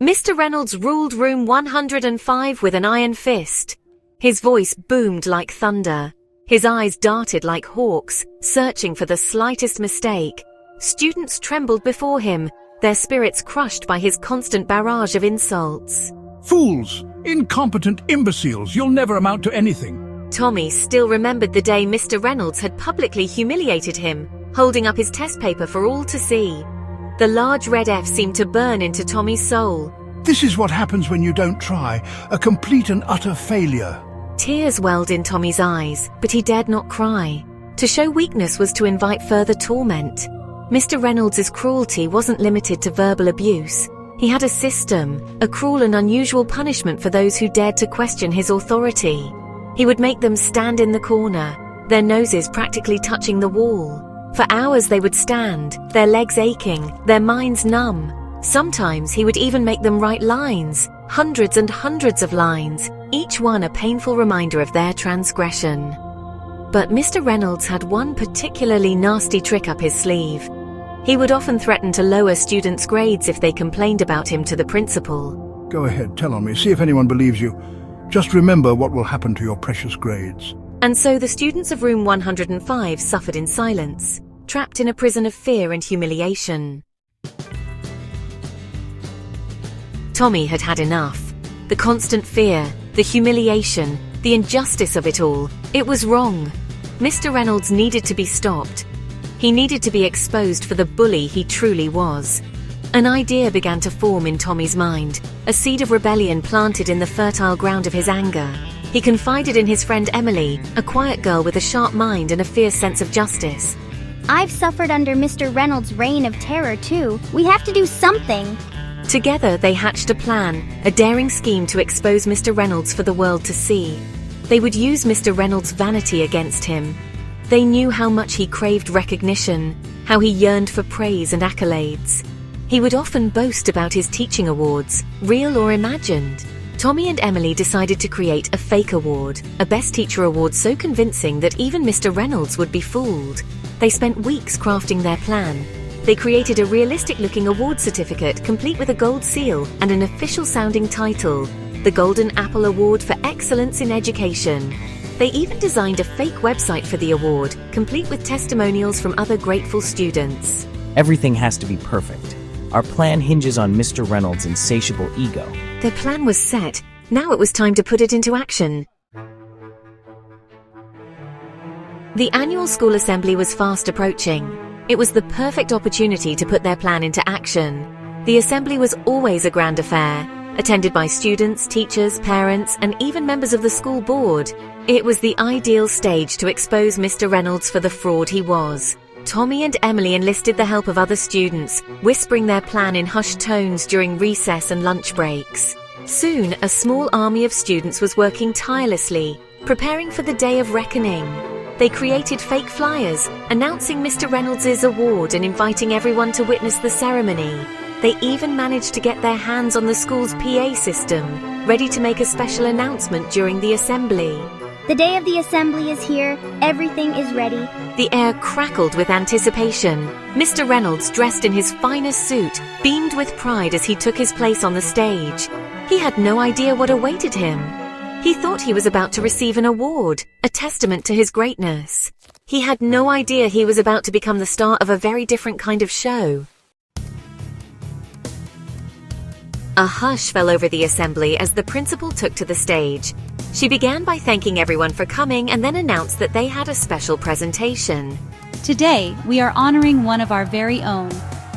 Mr. Reynolds ruled room 105 with an iron fist. His voice boomed like thunder. His eyes darted like hawks, searching for the slightest mistake. Students trembled before him, their spirits crushed by his constant barrage of insults. Fools! Incompetent imbeciles! You'll never amount to anything! Tommy still remembered the day Mr. Reynolds had publicly humiliated him, holding up his test paper for all to see. The large red F seemed to burn into Tommy's soul. This is what happens when you don't try. A complete and utter failure. Tears welled in Tommy's eyes, but he dared not cry. To show weakness was to invite further torment. Mr. Reynolds' cruelty wasn't limited to verbal abuse. He had a system, a cruel and unusual punishment for those who dared to question his authority. He would make them stand in the corner, their noses practically touching the wall. For hours they would stand, their legs aching, their minds numb. Sometimes he would even make them write lines, hundreds and hundreds of lines, each one a painful reminder of their transgression. But Mr. Reynolds had one particularly nasty trick up his sleeve. He would often threaten to lower students' grades if they complained about him to the principal. Go ahead, tell on me, see if anyone believes you. Just remember what will happen to your precious grades. And so the students of room 105 suffered in silence, trapped in a prison of fear and humiliation. Tommy had had enough. The constant fear, the humiliation, the injustice of it all. It was wrong. Mr. Reynolds needed to be stopped. He needed to be exposed for the bully he truly was. An idea began to form in Tommy's mind, a seed of rebellion planted in the fertile ground of his anger. He confided in his friend Emily, a quiet girl with a sharp mind and a fierce sense of justice. I've suffered under Mr. Reynolds' reign of terror too. We have to do something. Together they hatched a plan, a daring scheme to expose Mr. Reynolds for the world to see. They would use Mr. Reynolds' vanity against him. They knew how much he craved recognition, how he yearned for praise and accolades. He would often boast about his teaching awards, real or imagined. Tommy and Emily decided to create a fake award, a Best Teacher award so convincing that even Mr. Reynolds would be fooled. They spent weeks crafting their plan. They created a realistic-looking award certificate complete with a gold seal and an official-sounding title, the Golden Apple Award for Excellence in Education. They even designed a fake website for the award, complete with testimonials from other grateful students. Everything has to be perfect. Our plan hinges on Mr. Reynolds' insatiable ego. Their plan was set. Now it was time to put it into action. The annual school assembly was fast approaching. It was the perfect opportunity to put their plan into action. The assembly was always a grand affair, attended by students, teachers, parents, and even members of the school board. It was the ideal stage to expose Mr. Reynolds for the fraud he was. Tommy and Emily enlisted the help of other students, whispering their plan in hushed tones during recess and lunch breaks. Soon, a small army of students was working tirelessly, preparing for the day of reckoning. They created fake flyers, announcing Mr. Reynolds' award and inviting everyone to witness the ceremony. They even managed to get their hands on the school's PA system, ready to make a special announcement during the assembly. The day of the assembly is here. Everything is ready. The air crackled with anticipation. Mr. Reynolds, dressed in his finest suit, beamed with pride as he took his place on the stage. He had no idea what awaited him. He thought he was about to receive an award, a testament to his greatness. He had no idea he was about to become the star of a very different kind of show. A hush fell over the assembly as the principal took to the stage. She began by thanking everyone for coming and then announced that they had a special presentation. Today, we are honoring one of our very own,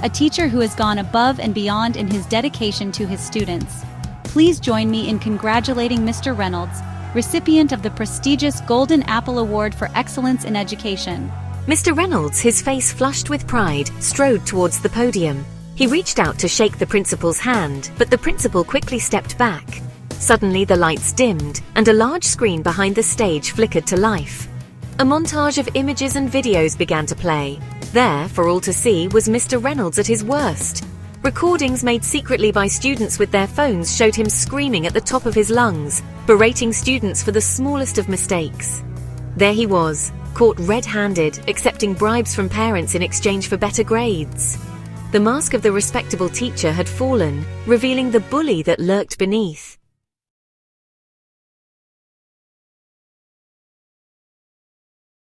a teacher who has gone above and beyond in his dedication to his students. Please join me in congratulating Mr. Reynolds, recipient of the prestigious Golden Apple Award for Excellence in Education. Mr. Reynolds, his face flushed with pride, strode towards the podium. He reached out to shake the principal's hand, but the principal quickly stepped back. Suddenly the lights dimmed, and a large screen behind the stage flickered to life. A montage of images and videos began to play. There, for all to see, was Mr. Reynolds at his worst. Recordings made secretly by students with their phones showed him screaming at the top of his lungs, berating students for the smallest of mistakes. There he was, caught red-handed, accepting bribes from parents in exchange for better grades. The mask of the respectable teacher had fallen, revealing the bully that lurked beneath.